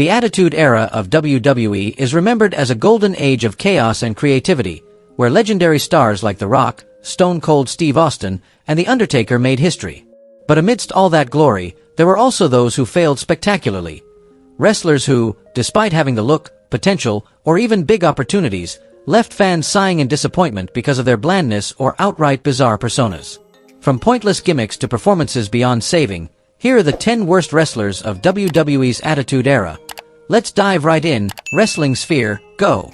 The Attitude Era of WWE is remembered as a golden age of chaos and creativity, where legendary stars like The Rock, Stone Cold Steve Austin, and The Undertaker made history. But amidst all that glory, there were also those who failed spectacularly. Wrestlers who, despite having the look, potential, or even big opportunities, left fans sighing in disappointment because of their blandness or outright bizarre personas. From pointless gimmicks to performances beyond saving, here are the 10 worst wrestlers of WWE's Attitude Era. Let's dive right in. Wrestling Sphere, go!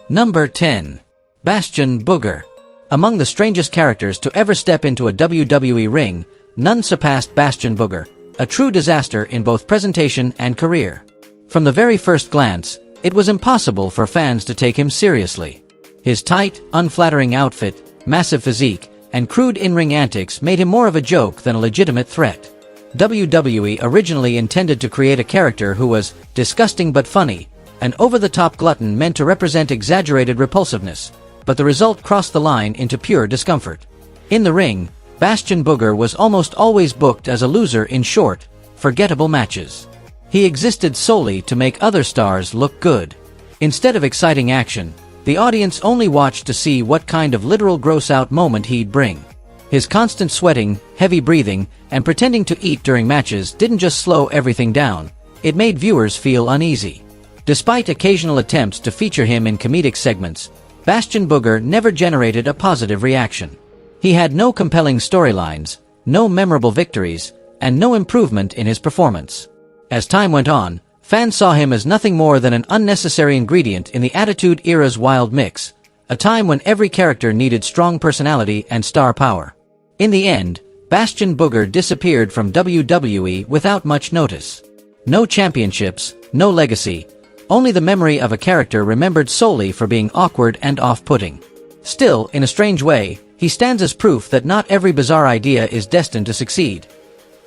Number 10. Bastion Booger. Among the strangest characters to ever step into a WWE ring, none surpassed Bastion Booger, a true disaster in both presentation and career. From the very first glance, it was impossible for fans to take him seriously. His tight, unflattering outfit, massive physique, and crude in-ring antics made him more of a joke than a legitimate threat. WWE originally intended to create a character who was disgusting but funny, an over-the-top glutton meant to represent exaggerated repulsiveness, but the result crossed the line into pure discomfort. In the ring, Bastion Booger was almost always booked as a loser in short, forgettable matches. He existed solely to make other stars look good. Instead of exciting action, the audience only watched to see what kind of literal gross-out moment he'd bring. His constant sweating, heavy breathing, and pretending to eat during matches didn't just slow everything down, it made viewers feel uneasy. Despite occasional attempts to feature him in comedic segments, Bastion Booger never generated a positive reaction. He had no compelling storylines, no memorable victories, and no improvement in his performance. As time went on, fans saw him as nothing more than an unnecessary ingredient in the Attitude Era's wild mix, a time when every character needed strong personality and star power. In the end, Bastion Booger disappeared from WWE without much notice. No championships, no legacy, only the memory of a character remembered solely for being awkward and off-putting. Still, in a strange way, he stands as proof that not every bizarre idea is destined to succeed.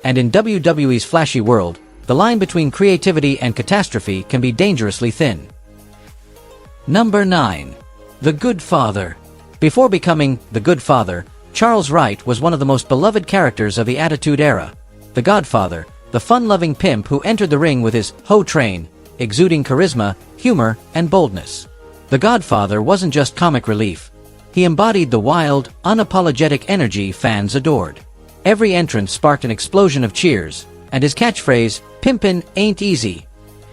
And in WWE's flashy world, the line between creativity and catastrophe can be dangerously thin. Number 9. The Good Father. Before becoming the Good Father, Charles Wright was one of the most beloved characters of the Attitude Era. The Godfather, the fun-loving pimp who entered the ring with his hoe train, exuding charisma, humor, and boldness. The Godfather wasn't just comic relief. He embodied the wild, unapologetic energy fans adored. Every entrance sparked an explosion of cheers, and his catchphrase, "Pimpin' ain't easy,"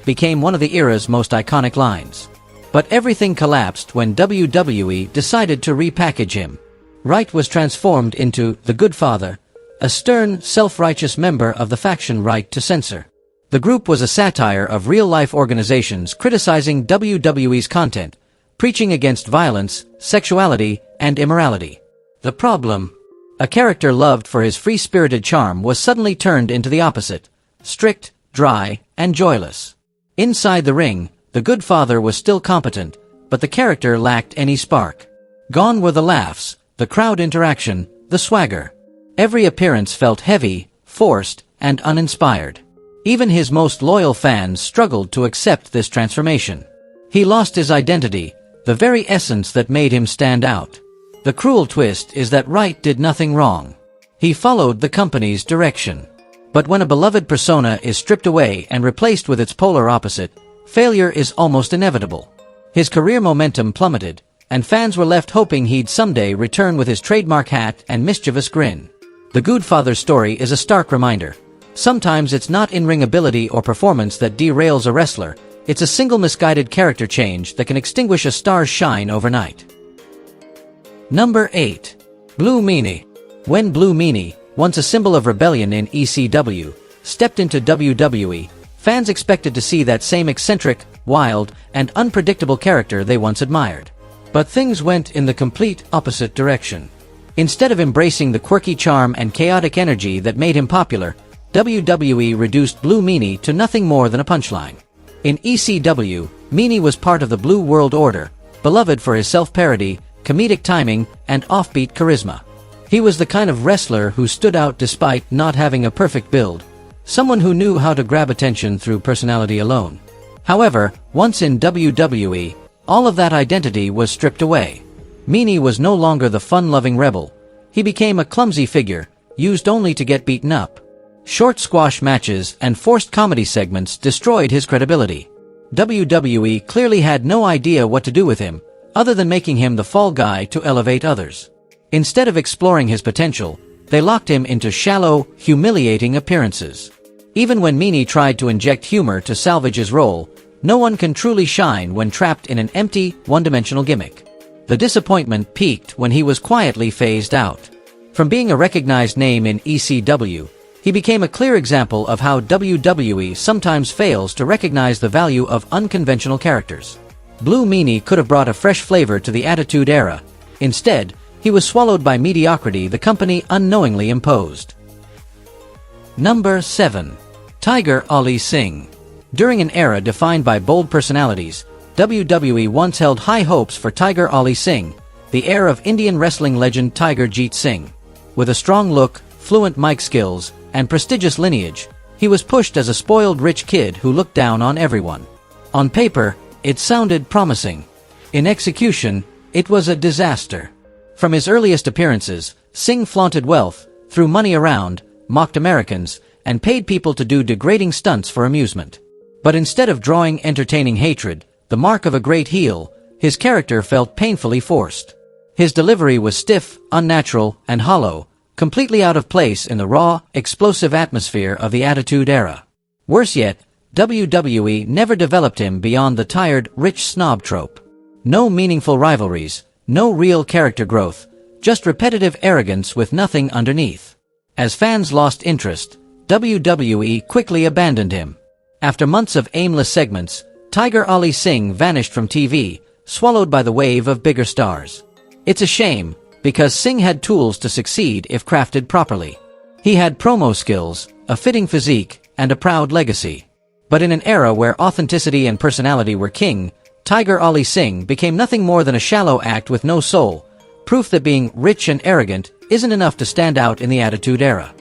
became one of the era's most iconic lines. But everything collapsed when WWE decided to repackage him. Wright was transformed into the Good Father, a stern, self-righteous member of the faction Right to Censor. The group was a satire of real-life organizations criticizing WWE's content, preaching against violence, sexuality, and immorality. The problem? A character loved for his free-spirited charm was suddenly turned into the opposite, strict, dry, and joyless. Inside the ring, the Good Father was still competent, but the character lacked any spark. Gone were the laughs, the crowd interaction, the swagger. Every appearance felt heavy, forced, and uninspired. Even his most loyal fans struggled to accept this transformation. He lost his identity, the very essence that made him stand out. The cruel twist is that Wright did nothing wrong. He followed the company's direction. But when a beloved persona is stripped away and replaced with its polar opposite, failure is almost inevitable. His career momentum plummeted, and fans were left hoping he'd someday return with his trademark hat and mischievous grin. The Good Father's story is a stark reminder. Sometimes it's not in-ring ability or performance that derails a wrestler, it's a single misguided character change that can extinguish a star's shine overnight. Number 8. Blue Meanie. When Blue Meanie, once a symbol of rebellion in ECW, stepped into WWE, fans expected to see that same eccentric, wild, and unpredictable character they once admired. But things went in the complete opposite direction. Instead of embracing the quirky charm and chaotic energy that made him popular, WWE reduced Blue Meanie to nothing more than a punchline. In ECW, Meanie was part of the Blue World Order, beloved for his self-parody, comedic timing, and offbeat charisma. He was the kind of wrestler who stood out despite not having a perfect build, someone who knew how to grab attention through personality alone. However, once in WWE, all of that identity was stripped away. Meanie was no longer the fun-loving rebel. He became a clumsy figure, used only to get beaten up. Short squash matches and forced comedy segments destroyed his credibility. WWE clearly had no idea what to do with him, other than making him the fall guy to elevate others. Instead of exploring his potential, they locked him into shallow, humiliating appearances. Even when Meanie tried to inject humor to salvage his role, no one can truly shine when trapped in an empty, one-dimensional gimmick. The disappointment peaked when he was quietly phased out. From being a recognized name in ECW, he became a clear example of how WWE sometimes fails to recognize the value of unconventional characters. Blue Meanie could have brought a fresh flavor to the Attitude Era. Instead, he was swallowed by mediocrity the company unknowingly imposed. Number 7. Tiger Ali Singh. During an era defined by bold personalities, WWE once held high hopes for Tiger Ali Singh, the heir of Indian wrestling legend Tiger Jeet Singh. With a strong look, fluent mic skills, and prestigious lineage, he was pushed as a spoiled rich kid who looked down on everyone. On paper, it sounded promising. In execution, it was a disaster. From his earliest appearances, Singh flaunted wealth, threw money around, mocked Americans, and paid people to do degrading stunts for amusement. But instead of drawing entertaining hatred, the mark of a great heel, his character felt painfully forced. His delivery was stiff, unnatural, and hollow, completely out of place in the raw, explosive atmosphere of the Attitude Era. Worse yet, WWE never developed him beyond the tired, rich snob trope. No meaningful rivalries, no real character growth, just repetitive arrogance with nothing underneath. As fans lost interest, WWE quickly abandoned him. After months of aimless segments, Tiger Ali Singh vanished from TV, swallowed by the wave of bigger stars. It's a shame, because Singh had tools to succeed if crafted properly. He had promo skills, a fitting physique, and a proud legacy. But in an era where authenticity and personality were king, Tiger Ali Singh became nothing more than a shallow act with no soul, proof that being rich and arrogant isn't enough to stand out in the Attitude Era.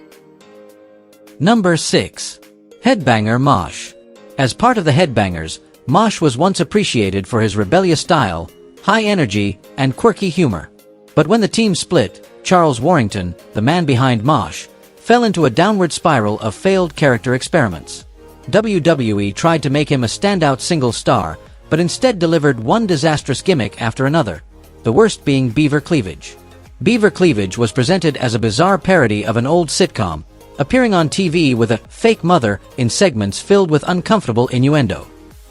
Number 6. Headbanger Mosh. As part of the Headbangers, Mosh was once appreciated for his rebellious style, high energy, and quirky humor. But when the team split, Charles Warrington, the man behind Mosh, fell into a downward spiral of failed character experiments. WWE tried to make him a standout single star, but instead delivered one disastrous gimmick after another, the worst being Beaver Cleavage. Beaver Cleavage was presented as a bizarre parody of an old sitcom, appearing on TV with a fake mother in segments filled with uncomfortable innuendo.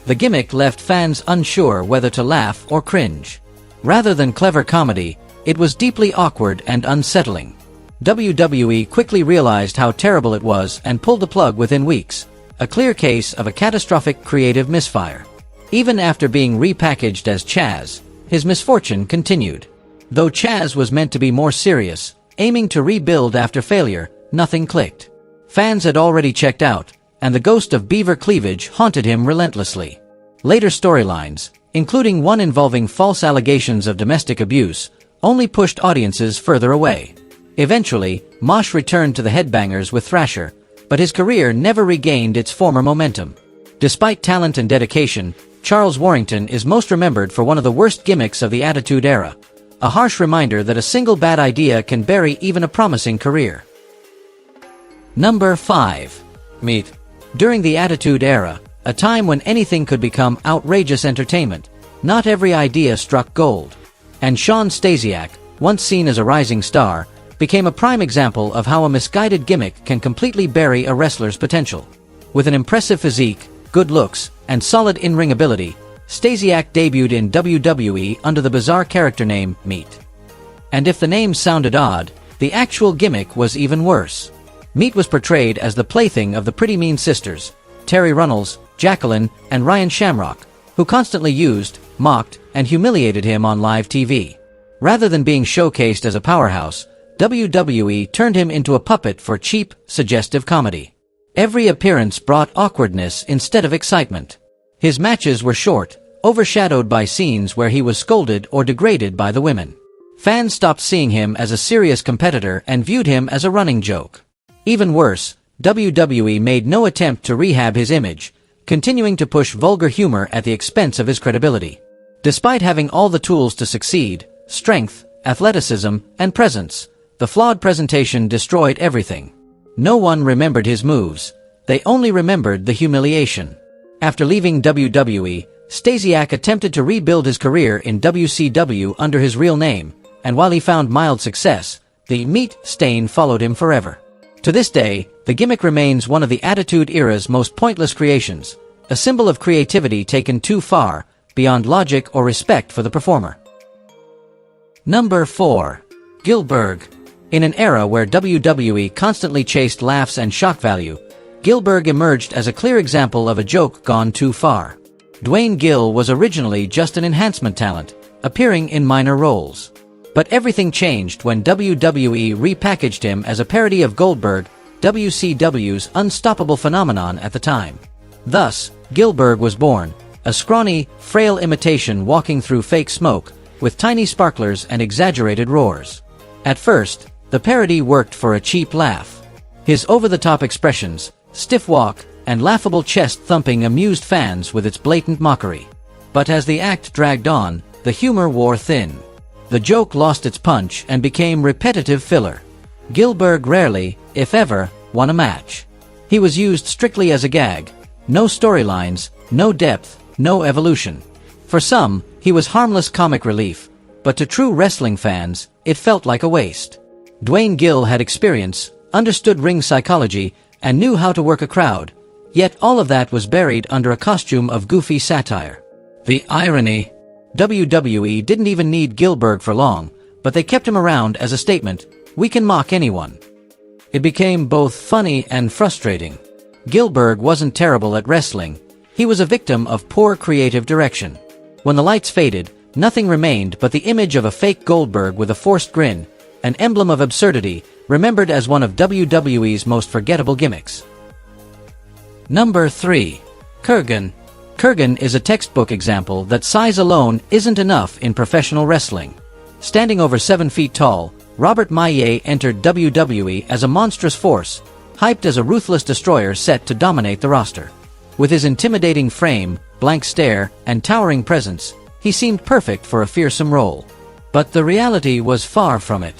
The gimmick left fans unsure whether to laugh or cringe. Rather than clever comedy, it was deeply awkward and unsettling. WWE quickly realized how terrible it was and pulled the plug within weeks, a clear case of a catastrophic creative misfire. Even after being repackaged as Chaz, his misfortune continued. Though Chaz was meant to be more serious, aiming to rebuild after failure, nothing clicked. Fans had already checked out, and the ghost of Beaver Cleavage haunted him relentlessly. Later storylines, including one involving false allegations of domestic abuse, only pushed audiences further away. Eventually, Mosh returned to the Headbangers with Thrasher, but his career never regained its former momentum. Despite talent and dedication, Charles Warrington is most remembered for one of the worst gimmicks of the Attitude Era, a harsh reminder that a single bad idea can bury even a promising career. Number 5. Meat. During the Attitude Era, a time when anything could become outrageous entertainment, not every idea struck gold. And Shawn Stasiak, once seen as a rising star, became a prime example of how a misguided gimmick can completely bury a wrestler's potential. With an impressive physique, good looks, and solid in-ring ability, Stasiak debuted in WWE under the bizarre character name Meat. And if the name sounded odd, the actual gimmick was even worse. Meat was portrayed as the plaything of the Pretty Mean Sisters, Terry Runnels, Jacqueline, and Ryan Shamrock, who constantly used, mocked, and humiliated him on live TV. Rather than being showcased as a powerhouse, WWE turned him into a puppet for cheap, suggestive comedy. Every appearance brought awkwardness instead of excitement. His matches were short, overshadowed by scenes where he was scolded or degraded by the women. Fans stopped seeing him as a serious competitor and viewed him as a running joke. Even worse, WWE made no attempt to rehab his image, continuing to push vulgar humor at the expense of his credibility. Despite having all the tools to succeed, strength, athleticism, and presence, the flawed presentation destroyed everything. No one remembered his moves. They only remembered the humiliation. After leaving WWE, Stasiak attempted to rebuild his career in WCW under his real name, and while he found mild success, the meat stain followed him forever. To this day, the gimmick remains one of the Attitude Era's most pointless creations, a symbol of creativity taken too far, beyond logic or respect for the performer. Number 4. Gillberg. In an era where WWE constantly chased laughs and shock value, Gillberg emerged as a clear example of a joke gone too far. Dwayne Gill was originally just an enhancement talent, appearing in minor roles. But everything changed when WWE repackaged him as a parody of Goldberg, WCW's unstoppable phenomenon at the time. Thus, Gillberg was born, a scrawny, frail imitation walking through fake smoke, with tiny sparklers and exaggerated roars. At first, the parody worked for a cheap laugh. His over-the-top expressions, stiff walk, and laughable chest-thumping amused fans with its blatant mockery. But as the act dragged on, the humor wore thin. The joke lost its punch and became repetitive filler. Gillberg rarely, if ever, won a match. He was used strictly as a gag. No storylines, no depth, no evolution. For some, he was harmless comic relief, but to true wrestling fans, it felt like a waste. Dwayne Gill had experience, understood ring psychology, and knew how to work a crowd, yet all of that was buried under a costume of goofy satire. The irony. WWE didn't even need Gillberg for long, but they kept him around as a statement, "We can mock anyone." It became both funny and frustrating. Gillberg wasn't terrible at wrestling. He was a victim of poor creative direction. When the lights faded, nothing remained but the image of a fake Goldberg with a forced grin, an emblem of absurdity, remembered as one of WWE's most forgettable gimmicks. Number 3. Kurgan. Kurgan is a textbook example that size alone isn't enough in professional wrestling. Standing over 7 feet tall, Robert Maillet entered WWE as a monstrous force, hyped as a ruthless destroyer set to dominate the roster. With his intimidating frame, blank stare, and towering presence, he seemed perfect for a fearsome role. But the reality was far from it.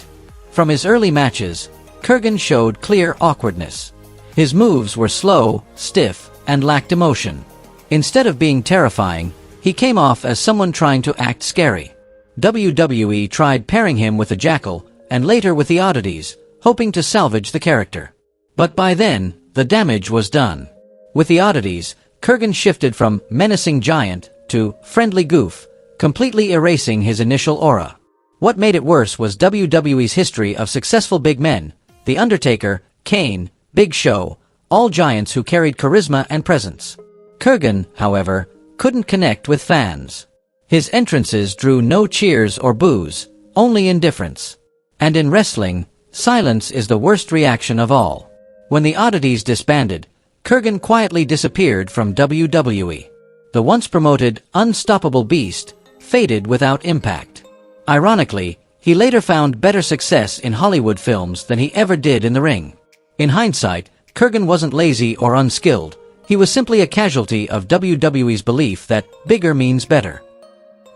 From his early matches, Kurgan showed clear awkwardness. His moves were slow, stiff, and lacked emotion. Instead of being terrifying, he came off as someone trying to act scary. WWE tried pairing him with the Jackal, and later with the Oddities, hoping to salvage the character. But by then, the damage was done. With the Oddities, Kurgan shifted from menacing giant to friendly goof, completely erasing his initial aura. What made it worse was WWE's history of successful big men, The Undertaker, Kane, Big Show, all giants who carried charisma and presence. Kurgan, however, couldn't connect with fans. His entrances drew no cheers or boos, only indifference. And in wrestling, silence is the worst reaction of all. When the Oddities disbanded, Kurgan quietly disappeared from WWE. The once promoted, unstoppable beast faded without impact. Ironically, he later found better success in Hollywood films than he ever did in the ring. In hindsight, Kurgan wasn't lazy or unskilled. He was simply a casualty of WWE's belief that bigger means better.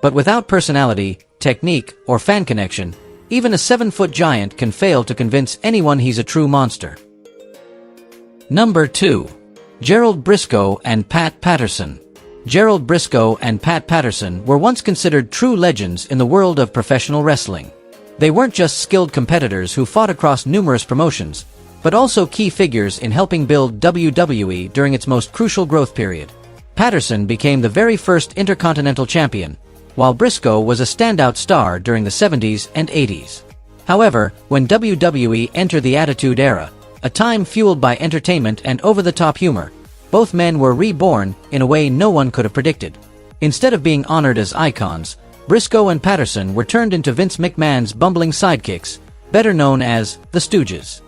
But without personality, technique, or fan connection, even a 7-foot giant can fail to convince anyone he's a true monster. Number 2. Gerald Briscoe and Pat Patterson. Gerald Briscoe and Pat Patterson were once considered true legends in the world of professional wrestling. They weren't just skilled competitors who fought across numerous promotions, but also key figures in helping build WWE during its most crucial growth period. Patterson became the very first Intercontinental Champion, while Briscoe was a standout star during the 70s and 80s. However, when WWE entered the Attitude Era, a time fueled by entertainment and over-the-top humor, both men were reborn in a way no one could have predicted. Instead of being honored as icons, Briscoe and Patterson were turned into Vince McMahon's bumbling sidekicks, better known as the Stooges.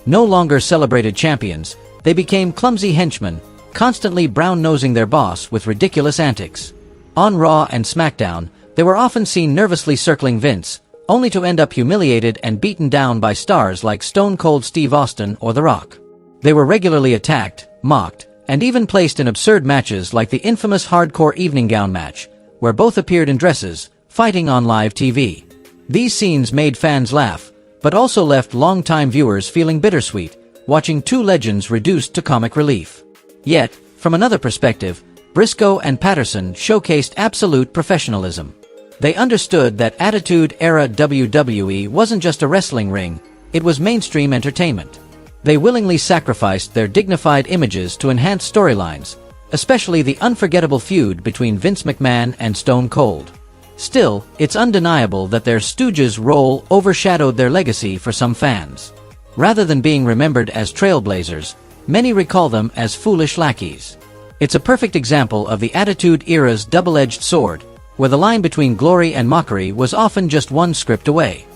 No longer celebrated champions, they became clumsy henchmen, constantly brown-nosing their boss with ridiculous antics. On Raw and SmackDown, they were often seen nervously circling Vince, only to end up humiliated and beaten down by stars like Stone Cold Steve Austin or The Rock. They were regularly attacked, mocked, and even placed in absurd matches like the infamous Hardcore Evening Gown match, where both appeared in dresses, fighting on live TV. These scenes made fans laugh, but also left long-time viewers feeling bittersweet, watching two legends reduced to comic relief. Yet, from another perspective, Briscoe and Patterson showcased absolute professionalism. They understood that Attitude-era WWE wasn't just a wrestling ring, it was mainstream entertainment. They willingly sacrificed their dignified images to enhance storylines, especially the unforgettable feud between Vince McMahon and Stone Cold. Still, it's undeniable that their Stooges' role overshadowed their legacy for some fans. Rather than being remembered as trailblazers, many recall them as foolish lackeys. It's a perfect example of the Attitude Era's double-edged sword, where the line between glory and mockery was often just one script away.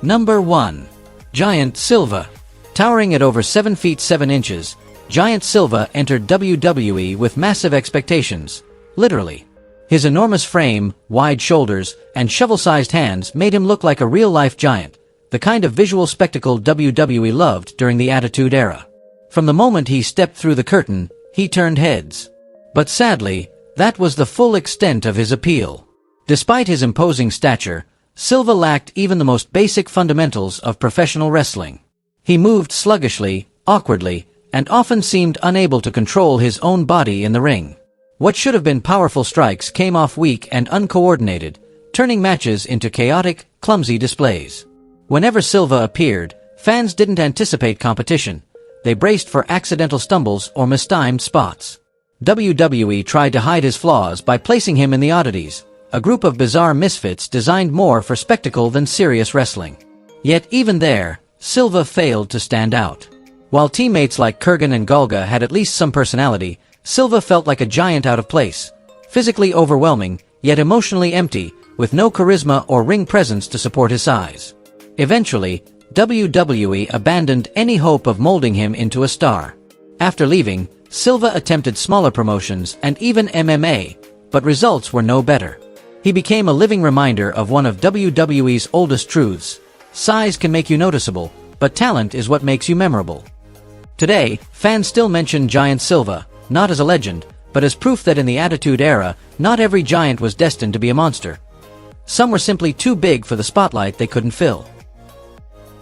Number 1. Giant Silva. Towering at over 7 feet 7 inches, Giant Silva entered WWE with massive expectations, literally. His enormous frame, wide shoulders, and shovel-sized hands made him look like a real-life giant, the kind of visual spectacle WWE loved during the Attitude Era. From the moment he stepped through the curtain, he turned heads. But sadly, that was the full extent of his appeal. Despite his imposing stature, Silva lacked even the most basic fundamentals of professional wrestling. He moved sluggishly, awkwardly, and often seemed unable to control his own body in the ring. What should have been powerful strikes came off weak and uncoordinated, turning matches into chaotic, clumsy displays. Whenever Silva appeared, fans didn't anticipate competition. They braced for accidental stumbles or mistimed spots. WWE tried to hide his flaws by placing him in the Oddities, a group of bizarre misfits designed more for spectacle than serious wrestling. Yet even there, Silva failed to stand out. While teammates like Kurgan and Golga had at least some personality, Silva felt like a giant out of place, physically overwhelming, yet emotionally empty, with no charisma or ring presence to support his size. Eventually, WWE abandoned any hope of molding him into a star. After leaving, Silva attempted smaller promotions and even MMA, but results were no better. He became a living reminder of one of WWE's oldest truths: size can make you noticeable, but talent is what makes you memorable. Today, fans still mention Giant Silva, not as a legend, but as proof that in the Attitude Era, not every giant was destined to be a monster. Some were simply too big for the spotlight they couldn't fill.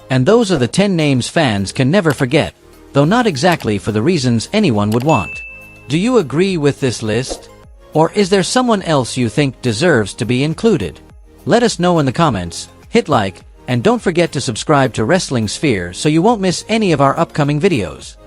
And those are the 10 names fans can never forget, though not exactly for the reasons anyone would want. Do you agree with this list? Or is there someone else you think deserves to be included? Let us know in the comments, hit like, and don't forget to subscribe to Wrestling Sphere so you won't miss any of our upcoming videos.